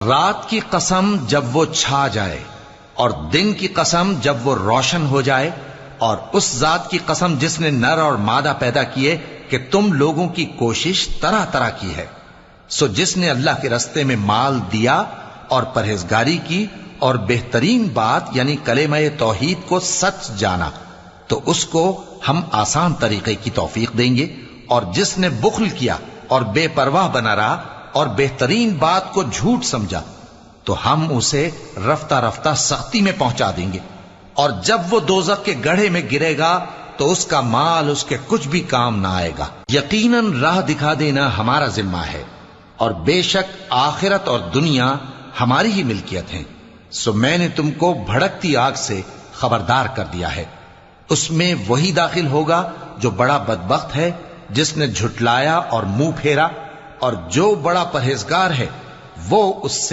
رات کی قسم جب وہ چھا جائے اور دن کی قسم جب وہ روشن ہو جائے، اور اس ذات کی قسم جس نے نر اور مادہ پیدا کیے کہ تم لوگوں کی کوشش طرح طرح کی ہے۔ سو جس نے اللہ کے رستے میں مال دیا اور پرہیزگاری کی اور بہترین بات یعنی کلمہ توحید کو سچ جانا، تو اس کو ہم آسان طریقے کی توفیق دیں گے، اور جس نے بخل کیا اور بے پرواہ بنا رہا اور بہترین بات کو جھوٹ سمجھا، تو ہم اسے رفتہ رفتہ سختی میں پہنچا دیں گے، اور جب وہ دوزخ کے گڑھے میں گرے گا تو اس کا مال اس کے کچھ بھی کام نہ آئے گا۔ یقیناً راہ دکھا دینا ہمارا ذمہ ہے، اور بے شک آخرت اور دنیا ہماری ہی ملکیت ہیں۔ سو میں نے تم کو بھڑکتی آگ سے خبردار کر دیا ہے، اس میں وہی داخل ہوگا جو بڑا بدبخت ہے، جس نے جھٹلایا اور منہ پھیرا، اور جو بڑا پرہیزگار ہے وہ اس سے